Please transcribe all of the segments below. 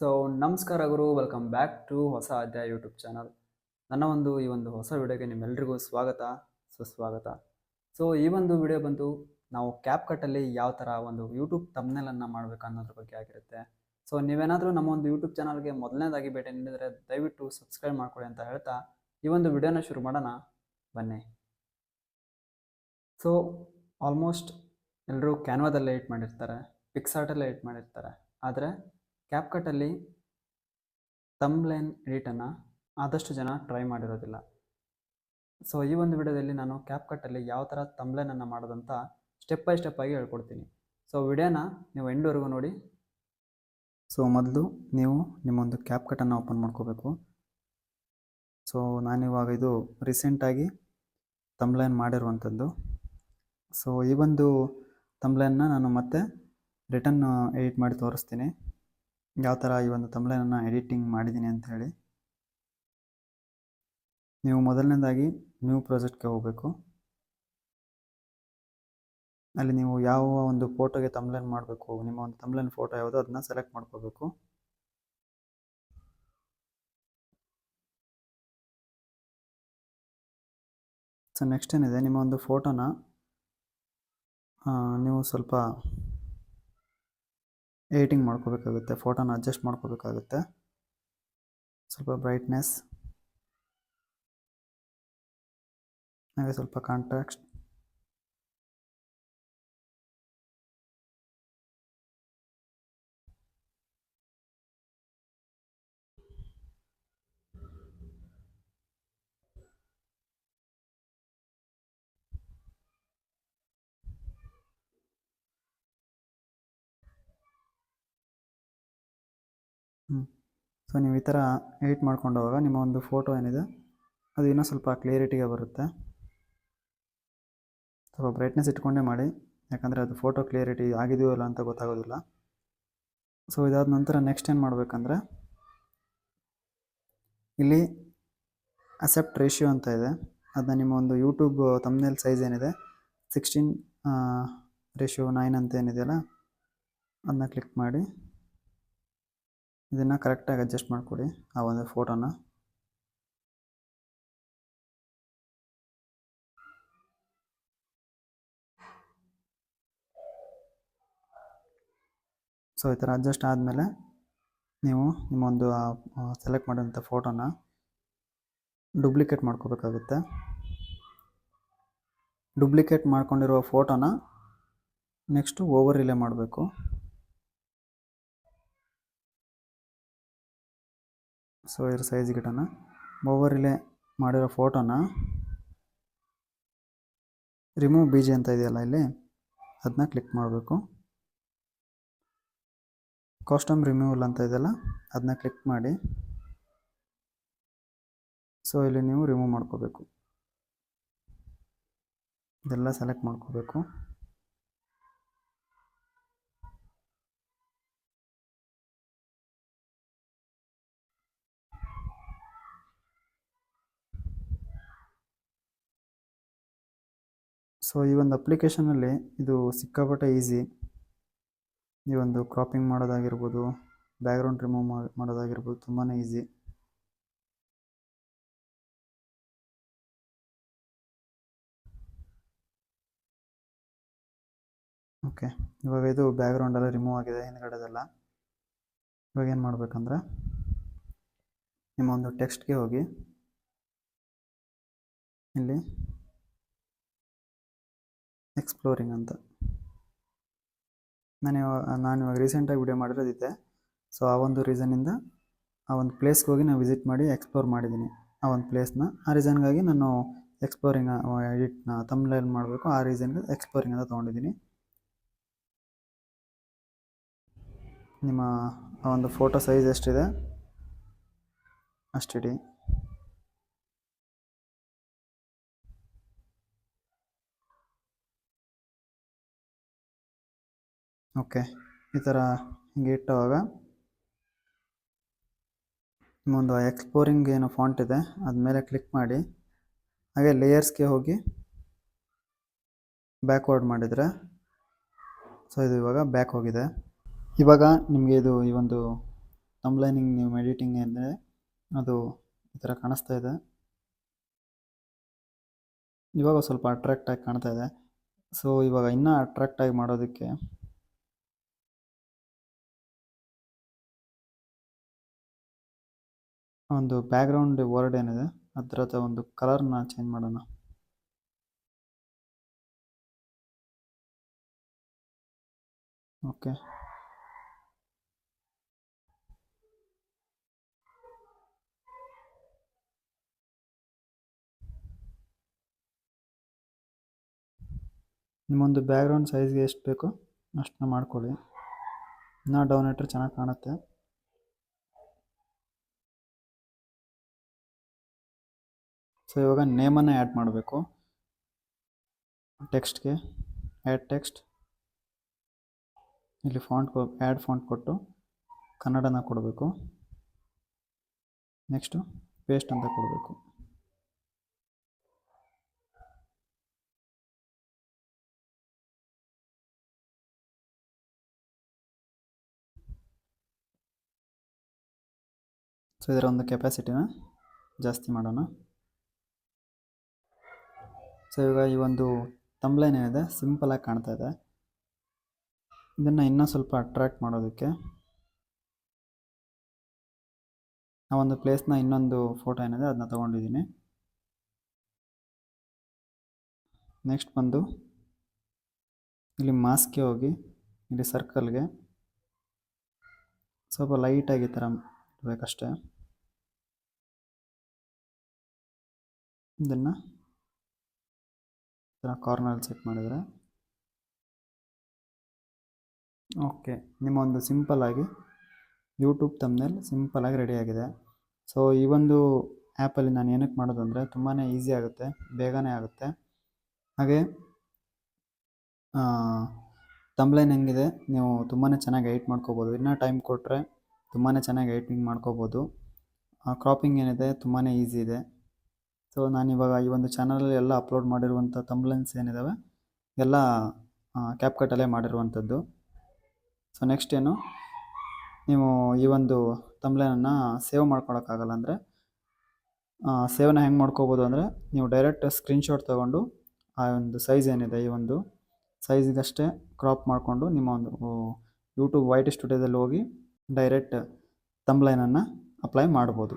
So ನಮಸ್ಕಾರ ಗುರು, welcome back to ಹೊಸ ಅಧ್ಯಾಯ ಯೂಟ್ಯೂಬ್ ಚಾನಲ್. ನನ್ನ ಈ ಒಂದು ಹೊಸ ವಿಡಿಯೋಗೆ ನಿಮ್ಮೆಲ್ಲರಿಗೂ ಸ್ವಾಗತ, ಸುಸ್ವಾಗತ. ಸೊ ಈ ಒಂದು ವಿಡಿಯೋ ಬಂದು ನಾವು ಕ್ಯಾಪ್ ಕಟ್ಟಲ್ಲಿ ಯಾವ ಥರ ಒಂದು ಯೂಟ್ಯೂಬ್ ತಮ್ನೇಲನ್ನು ಮಾಡಬೇಕು ಅನ್ನೋದ್ರ ಬಗ್ಗೆ ಆಗಿರುತ್ತೆ. ಸೊ ನೀವೇನಾದರೂ ನಮ್ಮ ಒಂದು ಯೂಟ್ಯೂಬ್ ಚಾನಲ್ಗೆ ಮೊದಲನೇದಾಗಿ ಭೇಟಿ ನೀಡಿದರೆ ದಯವಿಟ್ಟು ಸಬ್ಸ್ಕ್ರೈಬ್ ಮಾಡ್ಕೊಳ್ಳಿ ಅಂತ ಹೇಳ್ತಾ ಈ ಒಂದು ವಿಡಿಯೋನ ಶುರು ಮಾಡೋಣ, ಬನ್ನಿ. ಸೊ ಆಲ್ಮೋಸ್ಟ್ ಎಲ್ಲರೂ ಕ್ಯಾನ್ವಾದಲ್ಲೇ ಎಡಿಟ್ ಮಾಡಿರ್ತಾರೆ, ಪಿಕ್ಸಾರ್ಟಲ್ಲೇ ಎಡಿಟ್ ಮಾಡಿರ್ತಾರೆ. ಆದರೆ ಕ್ಯಾಪ್ಕಟ್ಟಲ್ಲಿ ತಮ್ಬ್ಲೈನ್ ಎಡಿಟನ್ನು ಆದಷ್ಟು ಜನ ಟ್ರೈ ಮಾಡಿರೋದಿಲ್ಲ. ಸೊ ಈ ಒಂದು ವಿಡಿಯೋದಲ್ಲಿ ನಾನು ಕ್ಯಾಪ್ಕಟ್ಟಲ್ಲಿ ಯಾವ ಥರ ತಮ್ಬ್ಲೈನನ್ನು ಮಾಡೋದಂತ ಸ್ಟೆಪ್ ಬೈ ಸ್ಟೆಪ್ ಆಗಿ ಹೇಳ್ಕೊಡ್ತೀನಿ. ಸೊ ವಿಡಿಯೋನ ನೀವು ಎಂಡ್ವರೆಗೂ ನೋಡಿ. ಸೊ ಮೊದಲು ನೀವು ನಿಮ್ಮೊಂದು ಕ್ಯಾಪ್ಕಟ್ಟನ್ನು ಓಪನ್ ಮಾಡ್ಕೋಬೇಕು. ಸೊ ನಾನಿವಾಗ ಇದು ರೀಸೆಂಟಾಗಿ ತಮ್ಬ್ಲೈನ್ ಮಾಡಿರುವಂಥದ್ದು. ಸೊ ಈ ಒಂದು ತಮ್ಬ್ಲೈನ್ನ ನಾನು ಮತ್ತೆ ರಿಟರ್ನ್ ಎಡಿಟ್ ಮಾಡಿ ತೋರಿಸ್ತೀನಿ, ಯಾವ ಥರ ಈ ಒಂದು ತಮ್ಬ್ಲೈನನ್ನು ಎಡಿಟಿಂಗ್ ಮಾಡಿದ್ದೀನಿ ಅಂತ ಹೇಳಿ. ನೀವು ಮೊದಲನೇದಾಗಿ ನ್ಯೂ ಪ್ರಾಜೆಕ್ಟ್ಗೆ ಹೋಗಬೇಕು. ಅಲ್ಲಿ ನೀವು ಯಾವ ಒಂದು ಫೋಟೋಗೆ ತಮ್ಬ್ಲೈನ್ ಮಾಡಬೇಕು, ನಿಮ್ಮ ಒಂದು ತಮ್ಬ್ಲೈನ್ ಫೋಟೋ ಯಾವುದು ಅದನ್ನ ಸೆಲೆಕ್ಟ್ ಮಾಡ್ಕೋಬೇಕು. ಸೊ ನೆಕ್ಸ್ಟ್ ಏನಿದೆ, ನಿಮ್ಮ ಒಂದು ಫೋಟೋನ ನೀವು ಸ್ವಲ್ಪ ಎಡಿಟಿಂಗ್ ಮಾಡ್ಕೋಬೇಕಾಗುತ್ತೆ, ಫೋಟೋನ ಅಡ್ಜಸ್ಟ್ ಮಾಡ್ಕೋಬೇಕಾಗುತ್ತೆ. ಸ್ವಲ್ಪ ಬ್ರೈಟ್ನೆಸ್, ಹಾಗೆ ಸ್ವಲ್ಪ ಕಾಂಟ್ರಾಸ್ಟ್, ಸೊ ನೀವು ಈ ಥರ ಎಡಿಟ್ ಮಾಡ್ಕೊಂಡು ಹೋಗುವಾಗ ನಿಮ್ಮ ಒಂದು ಫೋಟೋ ಏನಿದೆ ಅದು ಇನ್ನೂ ಸ್ವಲ್ಪ ಕ್ಲಿಯರಿಟಿಗೆ ಬರುತ್ತೆ. ಸ್ವಲ್ಪ ಬ್ರೈಟ್ನೆಸ್ ಇಟ್ಕೊಂಡೇ ಮಾಡಿ, ಯಾಕಂದರೆ ಅದು ಫೋಟೋ ಕ್ಲಿಯರಿಟಿ ಆಗಿದೆಯೋ ಇಲ್ಲ ಅಂತ ಗೊತ್ತಾಗೋದಿಲ್ಲ. ಸೊ ಇದಾದ ನಂತರ ನೆಕ್ಸ್ಟ್ ಏನು ಮಾಡಬೇಕಂದ್ರೆ, ಇಲ್ಲಿ ಅಸೆಪ್ಟ್ ರೇಷಿಯೋ ಅಂತ ಇದೆ, ಅದನ್ನ ನಿಮ್ಮ ಒಂದು ಯೂಟ್ಯೂಬ್ ತಮ್ಬ್ನೇಲ್ ಸೈಜ್ ಏನಿದೆ 16:9 ಅಂತ ಏನಿದೆಯಲ್ಲ ಅದನ್ನ ಕ್ಲಿಕ್ ಮಾಡಿ ಇದನ್ನು ಕರೆಕ್ಟಾಗಿ ಅಡ್ಜಸ್ಟ್ ಮಾಡಿಕೊಡಿ ಆ ಒಂದು ಫೋಟೋನ. ಸೊ ಈ ಥರ ಅಡ್ಜಸ್ಟ್ ಆದಮೇಲೆ ನೀವು ನಿಮ್ಮೊಂದು ಸೆಲೆಕ್ಟ್ ಮಾಡಿದಂಥ ಫೋಟೋನ ಡೂಪ್ಲಿಕೇಟ್ ಮಾಡ್ಕೋಬೇಕಾಗುತ್ತೆ. ಡೂಪ್ಲಿಕೇಟ್ ಮಾಡ್ಕೊಂಡಿರುವ ಫೋಟೋನ ನೆಕ್ಸ್ಟು ಓವರ್ ರಿಲೇ ಮಾಡಬೇಕು. ಸೊ ಇದ್ರ ಸೈಜ್ ಗಿಟನ ಓವರ್ ರಿಲೇ ಮಾಡಿರೋ ಫೋಟೋನ ರಿಮೂವ್ BG ಅಂತ ಇದೆಯಲ್ಲ ಇಲ್ಲಿ, ಅದನ್ನ ಕ್ಲಿಕ್ ಮಾಡಬೇಕು. ಕಾಸ್ಟಮ್ ರಿಮೂವಲ್ ಅಂತ ಇದೆಯಲ್ಲ ಅದನ್ನ ಕ್ಲಿಕ್ ಮಾಡಿ. ಸೊ ಇಲ್ಲಿ ನೀವು ರಿಮೂವ್ ಮಾಡ್ಕೋಬೇಕು, ಇದೆಲ್ಲ ಸೆಲೆಕ್ಟ್ ಮಾಡ್ಕೋಬೇಕು. ಸೊ ಈ ಒಂದು ಅಪ್ಲಿಕೇಶನಲ್ಲಿ ಇದು ಸಿಕ್ಕಾಪಟ್ಟೆ ಈಸಿ. ಈ ಒಂದು ಕ್ರಾಪಿಂಗ್ ಮಾಡೋದಾಗಿರ್ಬೋದು, ಬ್ಯಾಕ್ಗ್ರೌಂಡ್ ರಿಮೂವ್ ಮಾಡೋದಾಗಿರ್ಬೋದು, ತುಂಬಾ ಈಸಿ. ಓಕೆ, ಇವಾಗ ಇದು ಬ್ಯಾಕ್ಗ್ರೌಂಡೆಲ್ಲ ರಿಮೂವ್ ಆಗಿದೆ ಹಿಂದ್ಗಡೆದೆಲ್ಲ. ಇವಾಗ ಏನು ಮಾಡಬೇಕಂದ್ರೆ, ನಿಮ್ಮ ಒಂದು ಟೆಕ್ಸ್ಟ್ಗೆ ಹೋಗಿ ಇಲ್ಲಿ ಎಕ್ಸ್ಪ್ಲೋರಿಂಗ್ ಅಂತ ನಾನು ಇವಾಗ ರೀಸೆಂಟಾಗಿ ವಿಡಿಯೋ ಮಾಡಿರೋದಿದೆ. ಸೊ ಆ ಒಂದು ರೀಸನ್ನಿಂದ ಆ ಒಂದು ಪ್ಲೇಸ್ಗೆ ಹೋಗಿ ನಾನು ವಿಸಿಟ್ ಮಾಡಿ ಎಕ್ಸ್ಪ್ಲೋರ್ ಮಾಡಿದ್ದೀನಿ ಆ ಒಂದು ಪ್ಲೇಸ್ನ. ಆ ರೀಸನ್ಗಾಗಿ ನಾನು ಎಕ್ಸ್ಪ್ಲೋರಿಂಗ್ ಎಡಿಟ್ನ ತಮ್ಬ್ಲೈನ್ ಮಾಡಬೇಕು, ಆ ರೀಸನ್ಗೆ ಎಕ್ಸ್ಪ್ಲೋರಿಂಗ್ ಅಂತ ತೊಗೊಂಡಿದ್ದೀನಿ. ನಿಮ್ಮ ಆ ಒಂದು ಫೋಟೋ ಸೈಜ್ ಎಷ್ಟಿದೆ ಅಷ್ಟಿಡಿ. ಓಕೆ, ಈ ಥರ ಹಿಂಗೆ ಇಟ್ಟವಾಗ ನಿಮ್ಮೊಂದು ಎಕ್ಸ್ಪ್ಲೋರಿಂಗ್ ಏನು ಫಾಂಟ್ ಇದೆ ಅದ್ಮೇಲೆ ಕ್ಲಿಕ್ ಮಾಡಿ, ಹಾಗೆ ಲೇಯರ್ಸ್ಗೆ ಹೋಗಿ ಬ್ಯಾಕ್ವರ್ಡ್ ಮಾಡಿದರೆ, ಸೊ ಇದು ಇವಾಗ ಬ್ಯಾಕ್ ಹೋಗಿದೆ. ಇವಾಗ ನಿಮಗೆ ಇದು ಈ ಒಂದು ತಮ್ಲೈನಿಂಗ್ ನೀವು ಎಡಿಟಿಂಗ್ ಅಂದರೆ ಅದು ಈ ಥರ ಕಾಣಿಸ್ತಾ ಇದೆ. ಇವಾಗ ಸ್ವಲ್ಪ ಅಟ್ರಾಕ್ಟಾಗಿ ಕಾಣ್ತಾ ಇದೆ. ಸೊ ಇವಾಗ ಇನ್ನೂ ಅಟ್ರಾಕ್ಟಾಗಿ ಮಾಡೋದಕ್ಕೆ ಒಂದು ಬ್ಯಾಕ್ಗ್ರೌಂಡ್ ವರ್ಡ್ ಏನಿದೆ ಅದರದ ಒಂದು ಕಲರ್ನ ಚೇಂಜ್ ಮಾಡೋಣ. ಓಕೆ, ನಿಮ್ಮೊಂದು ಬ್ಯಾಕ್ಗ್ರೌಂಡ್ ಸೈಜ್ಗೆ ಎಷ್ಟು ಬೇಕೋ ಅಷ್ಟನ್ನ ಮಾಡ್ಕೊಳ್ಳಿ. ಇನ್ನೂ ಡೌನ್ ಇಟ್ಟರೆ ಚೆನ್ನಾಗಿ ಕಾಣುತ್ತೆ. ಸೊ ಇವಾಗ ನೇಮನ್ನು ಆ್ಯಡ್ ಮಾಡಬೇಕು. ಟೆಕ್ಸ್ಟ್ಗೆ ಆ್ಯಡ್ ಟೆಕ್ಸ್ಟ್, ಇಲ್ಲಿ ಫಾಂಟ್ ಆ್ಯಡ್ ಫಾಂಟ್ ಕೊಟ್ಟು ಕನ್ನಡನ ಕೊಡಬೇಕು. ನೆಕ್ಸ್ಟು ಪೇಸ್ಟ್ ಅಂತ ಕೊಡಬೇಕು. ಸೊ ಇದರ ಒಂದು ಕೆಪಾಸಿಟಿನ ಜಾಸ್ತಿ ಮಾಡೋಣ. ಸೊ ಇವಾಗ ಈ ಒಂದು ತಮ್ಲೈನ್ ಏನಿದೆ ಸಿಂಪಲಾಗಿ ಕಾಣ್ತಾ ಇದೆ. ಇದನ್ನು ಇನ್ನೂ ಸ್ವಲ್ಪ ಅಟ್ರಾಕ್ಟ್ ಮಾಡೋದಕ್ಕೆ ಆ ಒಂದು ಪ್ಲೇಸ್ನ ಇನ್ನೊಂದು ಫೋಟೋ ಏನಿದೆ ಅದನ್ನ ತೊಗೊಂಡಿದ್ದೀನಿ. ನೆಕ್ಸ್ಟ್ ಬಂದು ಇಲ್ಲಿ ಮಾಸ್ಕ್ಗೆ ಹೋಗಿ ಇಲ್ಲಿ ಸರ್ಕಲ್ಗೆ ಸ್ವಲ್ಪ ಲೈಟಾಗಿ ಈ ಥರ ಇರಬೇಕಷ್ಟೇ. ಇದನ್ನು ಈ ಥರ ಕಾರ್ನರಲ್ಲಿ ಸೆಟ್ ಮಾಡಿದರೆ ಓಕೆ, ನಿಮ್ಮ ಒಂದು ಸಿಂಪಲ್ಲಾಗಿ ಯೂಟ್ಯೂಬ್ ತಮ್ನೇಲ್ ಸಿಂಪಲಾಗಿ ರೆಡಿಯಾಗಿದೆ. ಸೊ ಈ ಒಂದು ಆ್ಯಪಲ್ಲಿ ನಾನು ಏನಕ್ಕೆ ಮಾಡೋದು ಅಂದರೆ ತುಂಬಾ ಈಸಿ ಆಗುತ್ತೆ, ಬೇಗನೆ ಆಗುತ್ತೆ. ಹಾಗೆ ತಮ್ಲೈನ್ ಹೆಂಗಿದೆ ನೀವು ತುಂಬಾ ಚೆನ್ನಾಗಿ ಎಡಿಟ್ ಮಾಡ್ಕೋಬೋದು. ಇನ್ನೂ ಟೈಮ್ ಕೊಟ್ಟರೆ ತುಂಬಾ ಚೆನ್ನಾಗಿ ಎಡಿಟಿಂಗ್ ಮಾಡ್ಕೋಬೋದು. ಕ್ರಾಪಿಂಗ್ ಏನಿದೆ ತುಂಬಾ ಈಸಿ ಇದೆ. ಸೊ ನಾನಿವಾಗ ಈ ಒಂದು ಚಾನಲಲ್ಲಿ ಎಲ್ಲ ಅಪ್ಲೋಡ್ ಮಾಡಿರುವಂಥ ತಮ್ಲೈನ್ಸ್ ಏನಿದ್ದಾವೆ ಎಲ್ಲ ಕ್ಯಾಪ್ಕಟ್ಟಲ್ಲೇ ಮಾಡಿರುವಂಥದ್ದು. ಸೊ ನೆಕ್ಸ್ಟ್ ಏನು, ನೀವು ಈ ಒಂದು ತಮ್ಲೈನನ್ನು ಸೇವ್ ಮಾಡ್ಕೊಳಕ್ಕಾಗಲ್ಲ ಅಂದರೆ ಸೇವ್ನ ಹೆಂಗೆ ಮಾಡ್ಕೋಬೋದು ಅಂದರೆ ನೀವು ಡೈರೆಕ್ಟ್ ಸ್ಕ್ರೀನ್ಶಾಟ್ ತೊಗೊಂಡು ಆ ಒಂದು ಸೈಜ್ ಏನಿದೆ ಈ ಒಂದು ಸೈಜ್ಗಷ್ಟೇ ಕ್ರಾಪ್ ಮಾಡಿಕೊಂಡು ನಿಮ್ಮ ಒಂದು ಯೂಟ್ಯೂಬ್ YT ಸ್ಟುಡಿಯೋದಲ್ಲಿ ಹೋಗಿ ಡೈರೆಕ್ಟ್ ತಮ್ಲೈನನ್ನು ಅಪ್ಲೈ ಮಾಡ್ಬೋದು.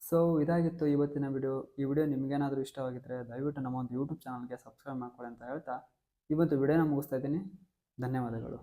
ಸೊ ಇದಾಗಿತ್ತು ಇವತ್ತಿನ ವಿಡಿಯೋ. ಈ ವಿಡಿಯೋ ನಿಮಗೇನಾದರೂ ಇಷ್ಟವಾಗಿದ್ದರೆ ದಯವಿಟ್ಟು ನಮ್ಮ ಒಂದು ಯೂಟ್ಯೂಬ್ ಚಾನಲ್ಗೆ ಸಬ್ಸ್ಕ್ರೈಬ್ ಮಾಡ್ಕೊಳ್ಳಿ ಅಂತ ಹೇಳ್ತಾ ಇವತ್ತು ವಿಡಿಯೋನ ಮುಗಿಸ್ತಾ ಇದ್ದೀನಿ. ಧನ್ಯವಾದಗಳು.